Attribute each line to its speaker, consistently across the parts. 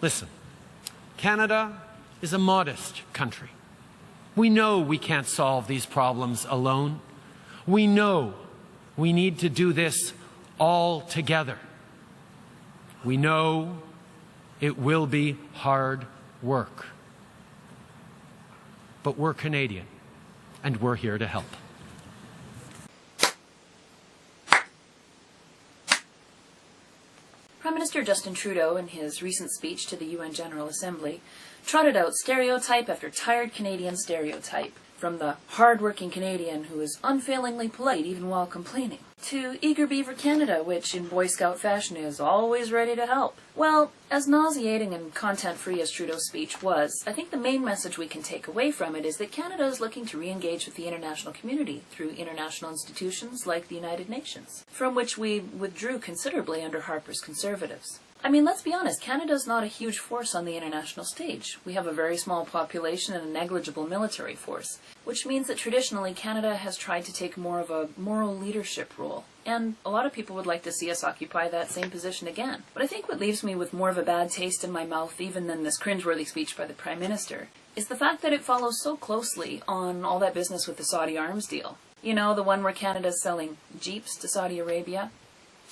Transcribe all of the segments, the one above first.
Speaker 1: Listen, Canada is a modest country. We know we can't solve these problems alone. We know we need to do this all together. We know it will be hard work. But we're Canadian, and we're here to help.
Speaker 2: Prime Minister Justin Trudeau, in his recent speech to the UN General Assembly, trotted out stereotype after tired Canadian stereotype, from the hard-working Canadian who is unfailingly polite even while complaining, to eager beaver Canada, which in Boy Scout fashion is always ready to help. Well, as nauseating and content-free as Trudeau's speech was, I think the main message we can take away from it is that Canada is looking to re-engage with the international community through international institutions like the United Nations, from which we withdrew considerably under Harper's Conservatives. I mean, let's be honest, Canada's not a huge force on the international stage. We have a very small population and a negligible military force, which means that traditionally Canada has tried to take more of a moral leadership role. And a lot of people would like to see us occupy that same position again. But I think what leaves me with more of a bad taste in my mouth even than this cringeworthy speech by the Prime Minister is the fact that it follows so closely on all that business with the Saudi arms deal. You know, the one where Canada's selling jeeps to Saudi Arabia,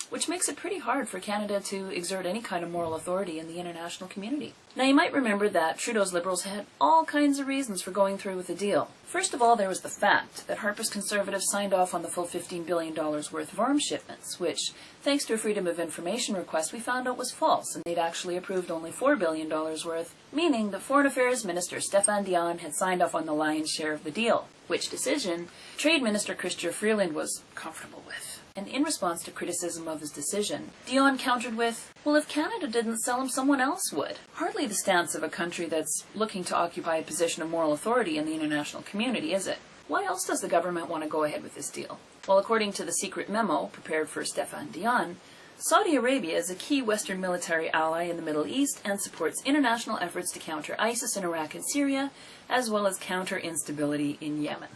Speaker 2: which makes it pretty hard for Canada to exert any kind of moral authority in the international community. Now, you might remember that Trudeau's Liberals had all kinds of reasons for going through with the deal. First of all, there was the fact that Harper's Conservatives signed off on the full $15 billion worth of arms shipments, which, thanks to a Freedom of Information request, we found out was false, and they'd actually approved only $4 billion worth, meaning that Foreign Affairs Minister Stéphane Dion had signed off on the lion's share of the deal, which decision Trade Minister Chrystia Freeland was comfortable with. And in response to criticism of his decision, Dion countered with, well, if Canada didn't sell him, someone else would. Hardly the stance of a country that's looking to occupy a position of moral authority in the international community, is it? Why else does the government want to go ahead with this deal? Well, according to the secret memo prepared for Stéphane Dion, Saudi Arabia is a key Western military ally in the Middle East and supports international efforts to counter ISIS in Iraq and Syria, as well as counter instability in Yemen.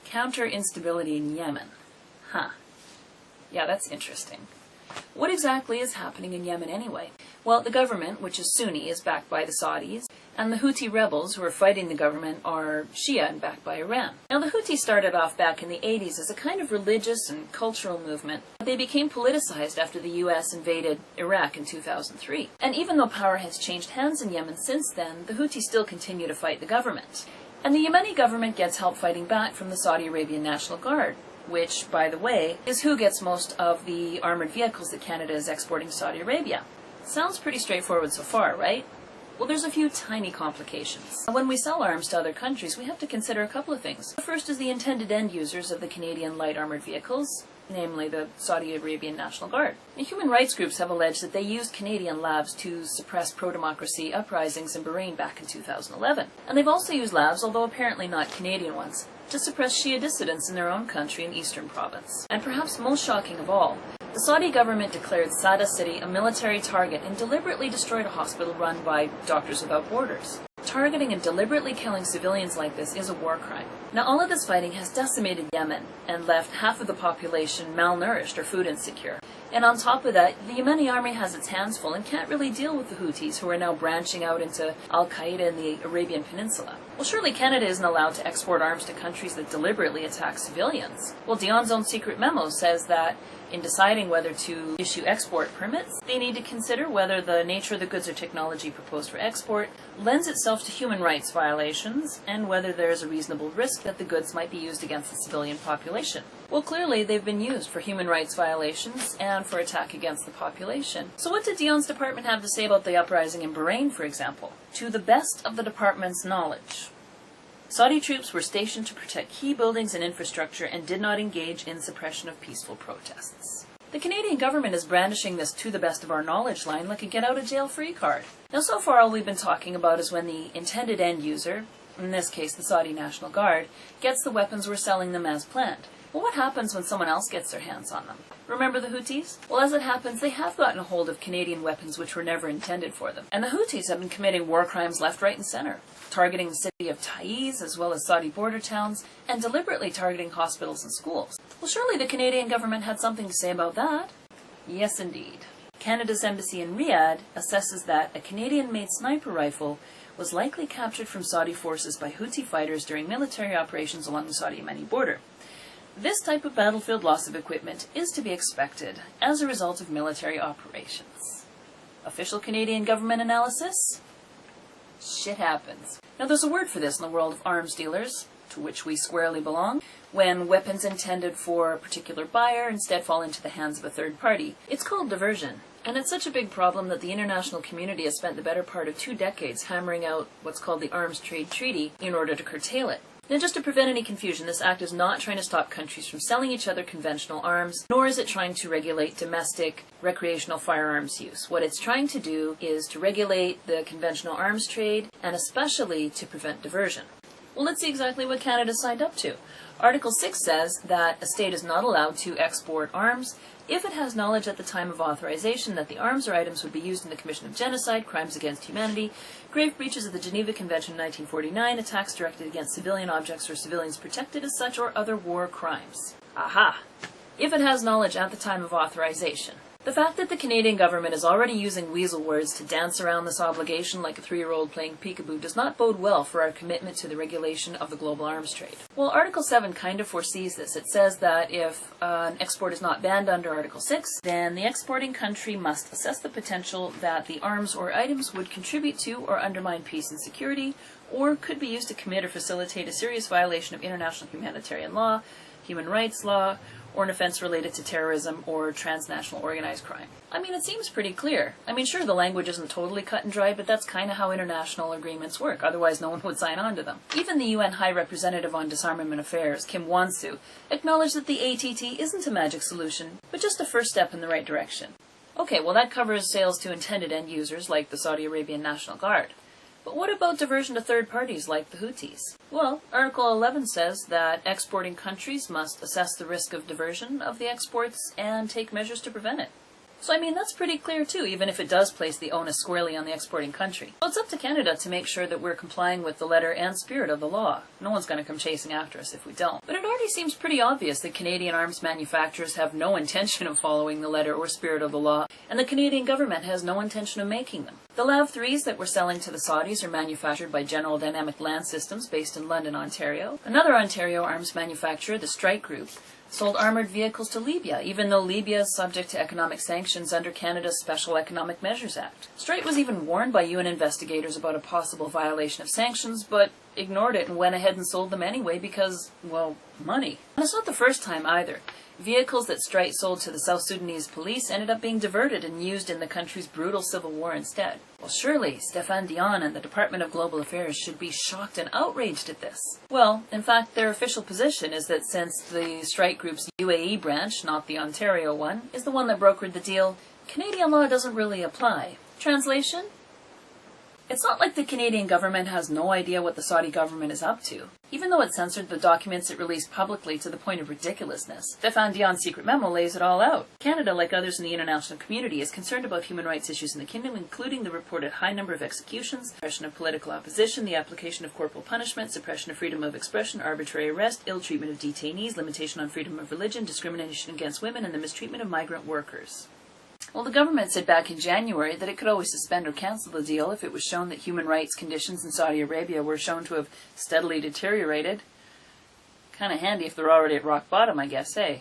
Speaker 2: Counter instability in Yemen. Huh. Yeah, that's interesting. What exactly is happening in Yemen anyway? Well, the government, which is Sunni, is backed by the Saudis, and the Houthi rebels who are fighting the government are Shia and backed by Iran. Now, the Houthis started off back in the 80s as a kind of religious and cultural movement, but they became politicized after the US invaded Iraq in 2003. And even though power has changed hands in Yemen since then, the Houthis still continue to fight the government. And the Yemeni government gets help fighting back from the Saudi Arabian National Guard, which, by the way, is who gets most of the armored vehicles that Canada is exporting to Saudi Arabia. Sounds pretty straightforward so far, right? Well, there's a few tiny complications. When we sell arms to other countries, we have to consider a couple of things. The first is the intended end users of the Canadian light armored vehicles, namely the Saudi Arabian National Guard. And human rights groups have alleged that they used Canadian labs to suppress pro-democracy uprisings in Bahrain back in 2011. And they've also used labs, although apparently not Canadian ones, to suppress Shia dissidents in their own country in Eastern Province. And perhaps most shocking of all, the Saudi government declared Sada City a military target and deliberately destroyed a hospital run by Doctors Without Borders. Targeting and deliberately killing civilians like this is a war crime. Now, all of this fighting has decimated Yemen and left half of the population malnourished or food insecure. And on top of that, the Yemeni army has its hands full and can't really deal with the Houthis, who are now branching out into Al-Qaïda in the Arabian Peninsula. Well, surely Canada isn't allowed to export arms to countries that deliberately attack civilians. Well, Dion's own secret memo says that in deciding whether to issue export permits, they need to consider whether the nature of the goods or technology proposed for export lends itself to human rights violations and whether there is a reasonable risk that the goods might be used against the civilian population. Well, clearly they've been used for human rights violations and for attack against the population. So what did Dion's department have to say about the uprising in Bahrain, for example? To the best of the department's knowledge, Saudi troops were stationed to protect key buildings and infrastructure and did not engage in suppression of peaceful protests. The Canadian government is brandishing this to the best of our knowledge line like a get-out-of-jail-free card. Now, so far all we've been talking about is when the intended end user, in this case the Saudi National Guard, gets the weapons we're selling them as planned. Well, what happens when someone else gets their hands on them? Remember the Houthis? Well, as it happens, they have gotten a hold of Canadian weapons which were never intended for them. And the Houthis have been committing war crimes left, right, and center, targeting the city of Taiz as well as Saudi border towns, and deliberately targeting hospitals and schools. Well, surely the Canadian government had something to say about that. Yes, indeed. Canada's embassy in Riyadh assesses that a Canadian-made sniper rifle was likely captured from Saudi forces by Houthi fighters during military operations along the Saudi-Yemeni border. This type of battlefield loss of equipment is to be expected as a result of military operations. Official Canadian government analysis? Shit happens. Now there's a word for this in the world of arms dealers, to which we squarely belong, when weapons intended for a particular buyer instead fall into the hands of a third party. It's called diversion. And it's such a big problem that the international community has spent the better part of 2 decades hammering out what's called the Arms Trade Treaty in order to curtail it. Now, just to prevent any confusion, this act is not trying to stop countries from selling each other conventional arms, nor is it trying to regulate domestic recreational firearms use. What it's trying to do is to regulate the conventional arms trade, and especially to prevent diversion. Well, let's see exactly what Canada signed up to. Article 6 says that a state is not allowed to export arms if it has knowledge at the time of authorization that the arms or items would be used in the commission of genocide, crimes against humanity, grave breaches of the Geneva Convention of 1949, attacks directed against civilian objects or civilians protected as such, or other war crimes. Aha! If it has knowledge at the time of authorization. The fact that the Canadian government is already using weasel words to dance around this obligation like a 3-year-old playing peekaboo does not bode well for our commitment to the regulation of the global arms trade. Well, Article 7 kind of foresees this. It says that if an export is not banned under Article 6, then the exporting country must assess the potential that the arms or items would contribute to or undermine peace and security, or could be used to commit or facilitate a serious violation of international humanitarian law, human rights law, or an offense related to terrorism or transnational organized crime. I mean, it seems pretty clear. I mean, sure, the language isn't totally cut and dry, but that's kind of how international agreements work. Otherwise, no one would sign on to them. Even the UN High Representative on Disarmament Affairs, Kim Won-soo, acknowledged that the ATT isn't a magic solution, but just a first step in the right direction. Okay, well, that covers sales to intended end users like the Saudi Arabian National Guard. But what about diversion to third parties like the Houthis? Well, Article 11 says that exporting countries must assess the risk of diversion of the exports and take measures to prevent it. So, I mean, that's pretty clear too, even if it does place the onus squarely on the exporting country. So it's up to Canada to make sure that we're complying with the letter and spirit of the law. No one's going to come chasing after us if we don't. But it already seems pretty obvious that Canadian arms manufacturers have no intention of following the letter or spirit of the law, and the Canadian government has no intention of making them. The LAV-3s that we're selling to the Saudis are manufactured by General Dynamic Land Systems based in London, Ontario. Another Ontario arms manufacturer, the Strike Group, sold armored vehicles to Libya, even though Libya is subject to economic sanctions under Canada's Special Economic Measures Act. Strike was even warned by UN investigators about a possible violation of sanctions, but ignored it and went ahead and sold them anyway because, well, money. And it's not the first time either. Vehicles that Strike sold to the South Sudanese police ended up being diverted and used in the country's brutal civil war instead. Well, surely Stéphane Dion and the Department of Global Affairs should be shocked and outraged at this. Well, in fact, their official position is that since the Strike Group's UAE branch, not the Ontario one, is the one that brokered the deal, Canadian law doesn't really apply. Translation? It's not like the Canadian government has no idea what the Saudi government is up to. Even though it censored the documents it released publicly to the point of ridiculousness, Stéphane Dion's secret memo lays it all out. Canada, like others in the international community, is concerned about human rights issues in the kingdom, including the reported high number of executions, suppression of political opposition, the application of corporal punishment, suppression of freedom of expression, arbitrary arrest, ill treatment of detainees, limitation on freedom of religion, discrimination against women, and the mistreatment of migrant workers. Well, the government said back in January that it could always suspend or cancel the deal if it was shown that human rights conditions in Saudi Arabia were shown to have steadily deteriorated. Kind of handy if they're already at rock bottom, I guess, eh?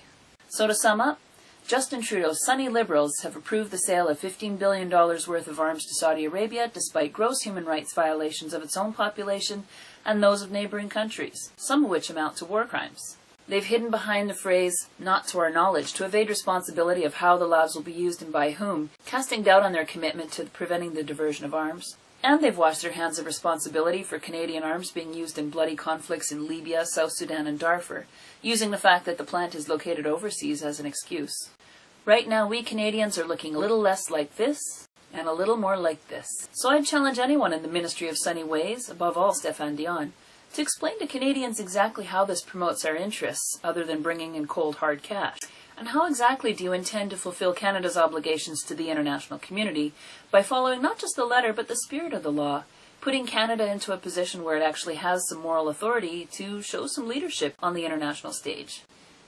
Speaker 2: So to sum up, Justin Trudeau's sunny Liberals have approved the sale of $15 billion worth of arms to Saudi Arabia despite gross human rights violations of its own population and those of neighboring countries, some of which amount to war crimes. They've hidden behind the phrase, not to our knowledge, to evade responsibility of how the labs will be used and by whom, casting doubt on their commitment to preventing the diversion of arms. And they've washed their hands of responsibility for Canadian arms being used in bloody conflicts in Libya, South Sudan, and Darfur, using the fact that the plant is located overseas as an excuse. Right now, we Canadians are looking a little less like this, and a little more like this. So I'd challenge anyone in the Ministry of Sunny Ways, above all Stéphane Dion, to explain to Canadians exactly how this promotes our interests, other than bringing in cold hard cash. And how exactly do you intend to fulfill Canada's obligations to the international community by following not just the letter but the spirit of the law, putting Canada into a position where it actually has some moral authority to show some leadership on the international stage?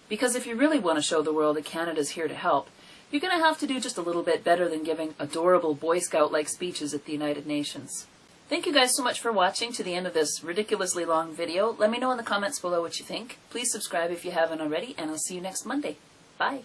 Speaker 2: Because if you really want to show the world that Canada's here to help, you're going to have to do just a little bit better than giving adorable Boy Scout-like speeches at the United Nations. Thank you guys so much for watching to the end of this ridiculously long video. Let me know in the comments below what you think. Please subscribe if you haven't already, and I'll see you next Monday. Bye.